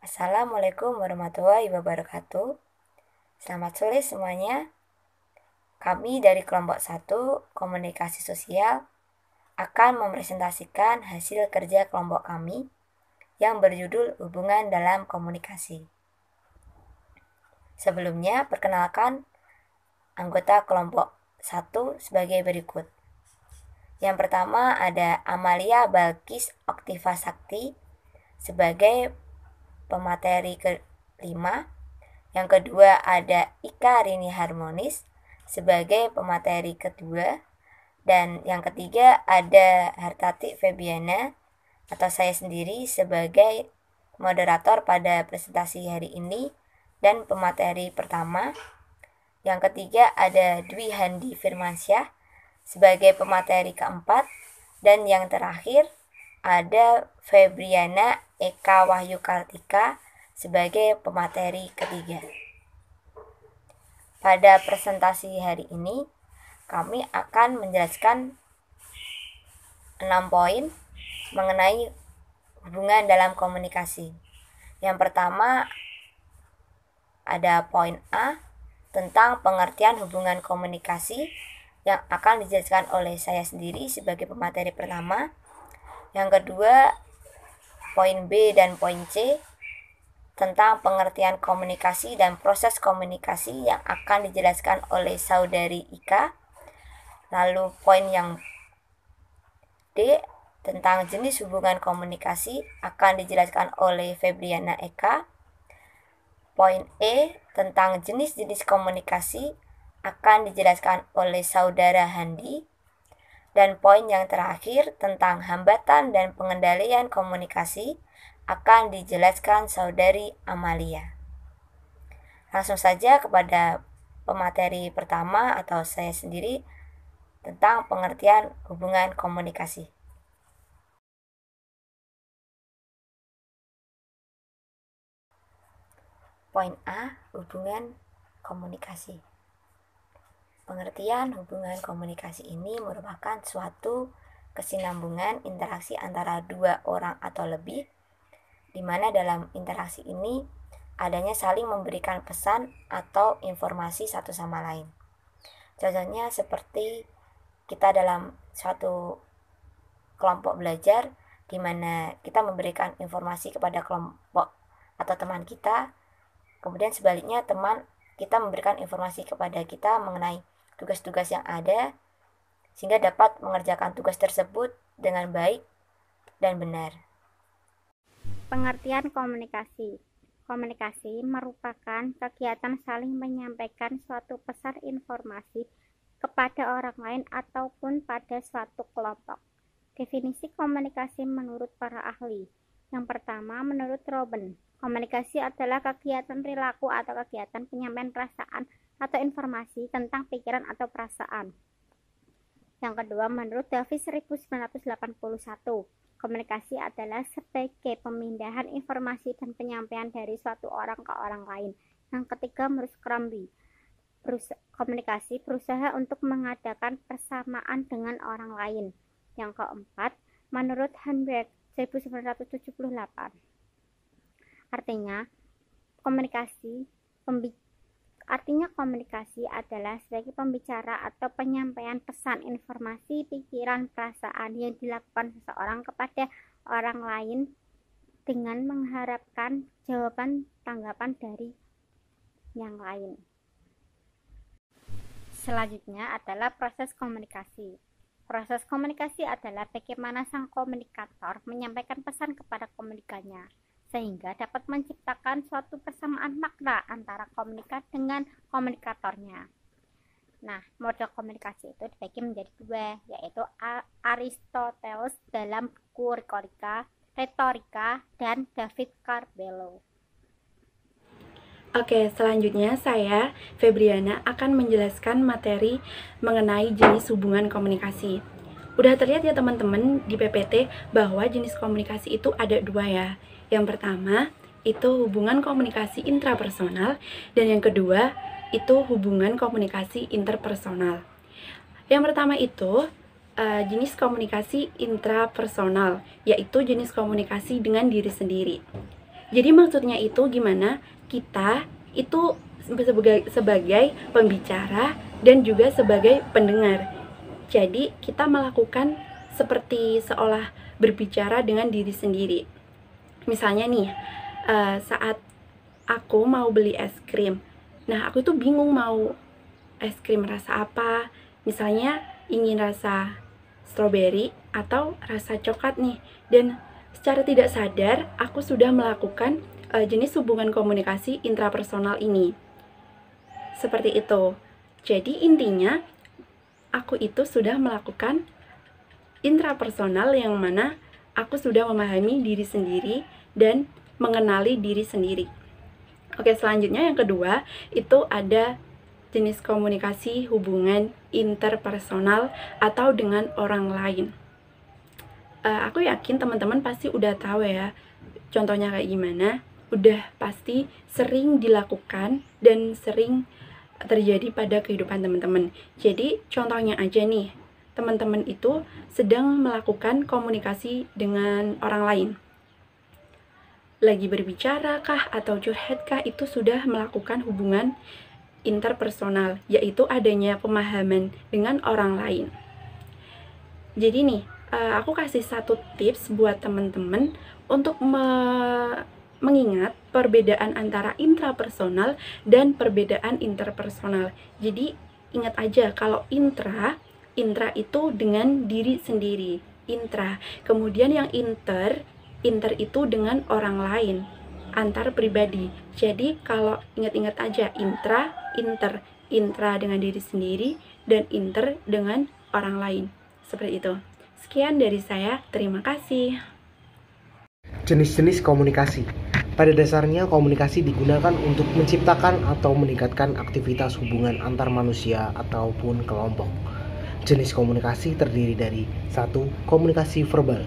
Assalamualaikum warahmatullahi wabarakatuh. Selamat sore semuanya. Kami dari kelompok 1 Komunikasi Sosial akan mempresentasikan hasil kerja kelompok kami yang berjudul Hubungan dalam Komunikasi. Sebelumnya, perkenalkan anggota kelompok 1 sebagai berikut. Yang pertama ada Amalia Balkis Oktiva Sakti sebagai pemateri kelima. Yang kedua ada Ika Rini Harmonis sebagai pemateri kedua. Dan yang ketiga ada Hartati Febiana atau saya sendiri sebagai moderator pada presentasi hari ini dan pemateri pertama. Yang ketiga ada Dwi Handi Firmansyah sebagai pemateri keempat. Dan yang terakhir ada Febriana Eka Wahyu Kartika sebagai pemateri ketiga. Pada presentasi hari ini, kami akan menjelaskan 6 poin mengenai hubungan dalam komunikasi. Yang pertama ada poin A tentang pengertian hubungan komunikasi yang akan dijelaskan oleh saya sendiri sebagai pemateri pertama. Yang kedua, poin B dan poin C tentang pengertian komunikasi dan proses komunikasi yang akan dijelaskan oleh saudari Ika. Lalu poin yang D tentang jenis hubungan komunikasi akan dijelaskan oleh Febriana Eka. Poin E tentang jenis-jenis komunikasi akan dijelaskan oleh saudara Handi. Dan poin yang terakhir tentang hambatan dan pengendalian komunikasi akan dijelaskan saudari Amalia. Langsung saja kepada pemateri pertama atau saya sendiri tentang pengertian hubungan komunikasi. Poin A, hubungan komunikasi. Pengertian hubungan komunikasi ini merupakan suatu kesinambungan interaksi antara dua orang atau lebih, di mana dalam interaksi ini adanya saling memberikan pesan atau informasi satu sama lain. Contohnya seperti kita dalam suatu kelompok belajar, di mana kita memberikan informasi kepada kelompok atau teman kita, kemudian sebaliknya kita memberikan informasi kepada kita mengenai tugas-tugas yang ada, sehingga dapat mengerjakan tugas tersebut dengan baik dan benar. Pengertian komunikasi. Komunikasi merupakan kegiatan saling menyampaikan suatu pesan informasi kepada orang lain ataupun pada suatu kelompok. Definisi komunikasi menurut para ahli. Yang pertama, menurut Robin, komunikasi adalah kegiatan perilaku atau kegiatan penyampaian perasaan atau informasi tentang pikiran atau perasaan. Yang kedua, menurut Davis 1981, komunikasi adalah sebagai pemindahan informasi dan penyampaian dari suatu orang ke orang lain. Yang ketiga, menurut Crombie, komunikasi berusaha untuk mengadakan persamaan dengan orang lain. Yang keempat, menurut Hamburg 1978, artinya komunikasi adalah sebagai pembicara atau penyampaian pesan, informasi, pikiran, perasaan yang dilakukan seseorang kepada orang lain dengan mengharapkan jawaban tanggapan dari yang lain. Selanjutnya adalah proses komunikasi. Proses komunikasi adalah bagaimana sang komunikator menyampaikan pesan kepada komunikannya, sehingga dapat menciptakan suatu persamaan makna antara komunikat dengan komunikatornya. Nah, model komunikasi itu dibagi menjadi dua, yaitu Aristoteles dalam buku Retorika dan David Carbello. Oke, selanjutnya saya, Febriana, akan menjelaskan materi mengenai jenis hubungan komunikasi. Udah terlihat ya teman-teman di PPT bahwa jenis komunikasi itu ada dua ya. Yang pertama itu hubungan komunikasi intrapersonal, dan yang kedua itu hubungan komunikasi interpersonal. Yang pertama itu jenis komunikasi intrapersonal, yaitu jenis komunikasi dengan diri sendiri. Jadi maksudnya itu gimana? Kita itu sebagai pembicara dan juga sebagai pendengar. Jadi kita melakukan seperti seolah berbicara dengan diri sendiri. Misalnya nih, saat aku mau beli es krim. Nah, aku tuh bingung mau es krim rasa apa. Misalnya ingin rasa strawberry atau rasa coklat nih. Dan secara tidak sadar, aku sudah melakukan jenis hubungan komunikasi intrapersonal ini. Seperti itu. Jadi intinya, aku itu sudah melakukan intrapersonal yang mana aku sudah memahami diri sendiri dan mengenali diri sendiri. Oke, selanjutnya yang kedua, itu ada jenis komunikasi hubungan interpersonal atau dengan orang lain. Aku yakin teman-teman pasti udah tahu ya, contohnya kayak gimana, udah pasti sering dilakukan dan sering terjadi pada kehidupan teman-teman. Jadi contohnya aja nih, teman-teman itu sedang melakukan komunikasi dengan orang lain. Lagi berbicara kah atau curhat kah, itu sudah melakukan hubungan interpersonal, yaitu adanya pemahaman dengan orang lain. Jadi nih, aku kasih satu tips buat teman-teman untuk mengingat perbedaan antara intrapersonal dan perbedaan interpersonal. Jadi ingat aja kalau intra itu dengan diri sendiri, intra. Kemudian yang inter itu dengan orang lain, antar pribadi. Jadi kalau ingat-ingat aja, intra dengan diri sendiri dan inter dengan orang lain. Seperti itu. Sekian dari saya, terima kasih. Jenis-jenis komunikasi. Pada dasarnya komunikasi digunakan untuk menciptakan atau meningkatkan aktivitas hubungan antar manusia ataupun kelompok. Jenis komunikasi terdiri dari 1. Komunikasi verbal.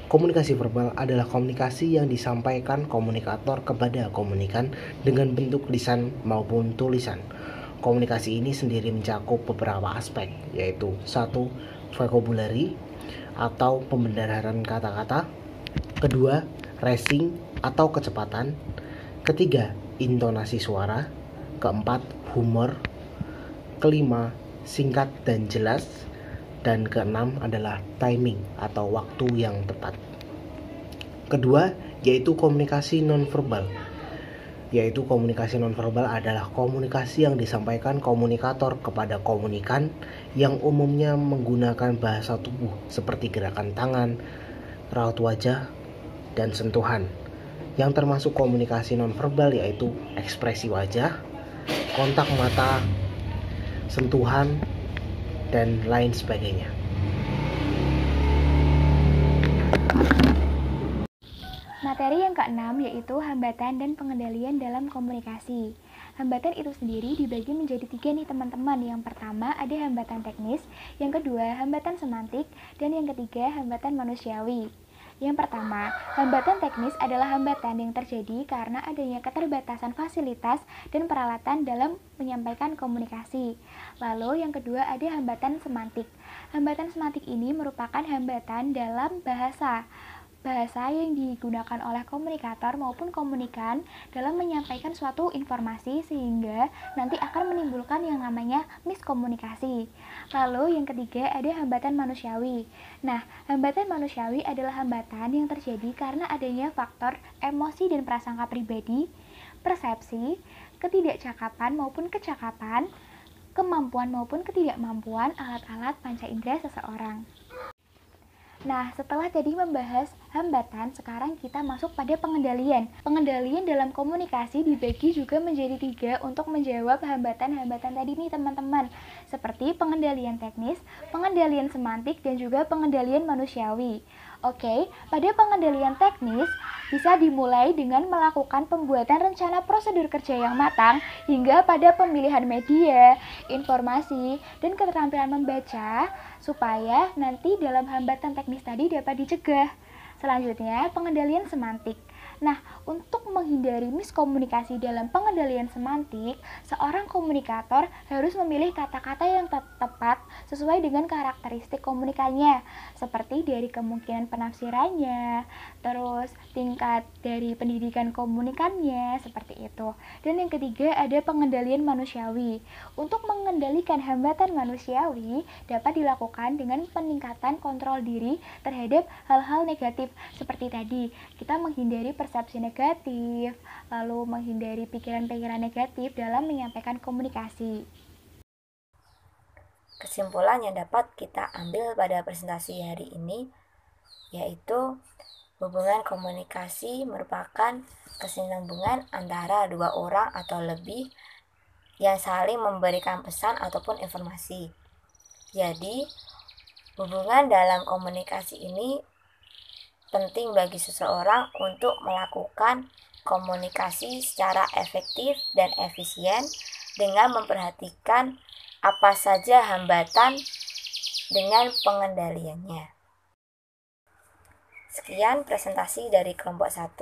Komunikasi verbal adalah komunikasi yang disampaikan komunikator kepada komunikan dengan bentuk lisan maupun tulisan. Komunikasi ini sendiri mencakup beberapa aspek, yaitu 1. Vocabulary atau pembendaharaan kata-kata. 2. Racing atau kecepatan. 3. Intonasi suara. 4. Humor. 5. Singkat dan jelas. Dan 6 adalah timing atau waktu yang tepat. Kedua, yaitu komunikasi nonverbal. Yaitu komunikasi nonverbal adalah komunikasi yang disampaikan komunikator kepada komunikan yang umumnya menggunakan bahasa tubuh seperti gerakan tangan, raut wajah, dan sentuhan. Yang termasuk komunikasi nonverbal yaitu ekspresi wajah, kontak mata, sentuhan, dan lain sebagainya. Materi yang keenam yaitu hambatan dan pengendalian dalam komunikasi. Hambatan itu sendiri dibagi menjadi 3 nih teman-teman. Yang pertama ada hambatan teknis, yang kedua hambatan semantik, dan yang ketiga hambatan manusiawi. Yang pertama, hambatan teknis adalah hambatan yang terjadi karena adanya keterbatasan fasilitas dan peralatan dalam menyampaikan komunikasi. Lalu yang kedua ada hambatan semantik. Hambatan semantik ini merupakan hambatan dalam bahasa yang digunakan oleh komunikator maupun komunikan dalam menyampaikan suatu informasi sehingga nanti akan menimbulkan yang namanya miskomunikasi. Lalu yang ketiga ada hambatan manusiawi. Nah, hambatan manusiawi adalah hambatan yang terjadi karena adanya faktor emosi dan prasangka pribadi, persepsi, ketidakcakapan maupun kecakapan, kemampuan maupun ketidakmampuan alat-alat panca indera seseorang. Nah, setelah tadi membahas hambatan, sekarang kita masuk pada pengendalian. Pengendalian dalam komunikasi dibagi juga menjadi 3 untuk menjawab hambatan-hambatan tadi nih teman-teman. Seperti pengendalian teknis, pengendalian semantik, dan juga pengendalian manusiawi. Oke, pada pengendalian teknis bisa dimulai dengan melakukan pembuatan rencana prosedur kerja yang matang hingga pada pemilihan media, informasi, dan keterampilan membaca supaya nanti dalam hambatan teknis tadi dapat dicegah. Selanjutnya, pengendalian semantik. Nah, untuk menghindari miskomunikasi dalam pengendalian semantik, seorang komunikator harus memilih kata-kata yang tepat sesuai dengan karakteristik komunikasinya, seperti dari kemungkinan penafsirannya, terus tingkat dari pendidikan komunikannya, seperti itu. Dan yang ketiga ada pengendalian manusiawi. Untuk mengendalikan hambatan manusiawi dapat dilakukan dengan peningkatan kontrol diri terhadap hal-hal negatif seperti tadi, kita menghindari persepsi negatif, lalu menghindari pikiran-pikiran negatif dalam menyampaikan komunikasi. Kesimpulan yang dapat kita ambil pada presentasi hari ini yaitu hubungan komunikasi merupakan kesinambungan antara dua orang atau lebih yang saling memberikan pesan ataupun informasi. Jadi, hubungan dalam komunikasi ini penting bagi seseorang untuk melakukan komunikasi secara efektif dan efisien dengan memperhatikan apa saja hambatan dengan pengendaliannya. Sekian presentasi dari kelompok 1.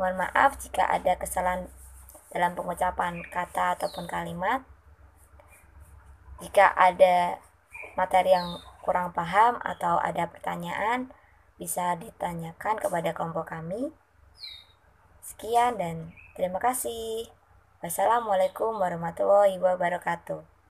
Mohon maaf jika ada kesalahan dalam pengucapan kata ataupun kalimat. Jika ada materi yang kurang paham atau ada pertanyaan, bisa ditanyakan kepada kelompok kami. Sekian dan terima kasih. Wassalamualaikum warahmatullahi wabarakatuh.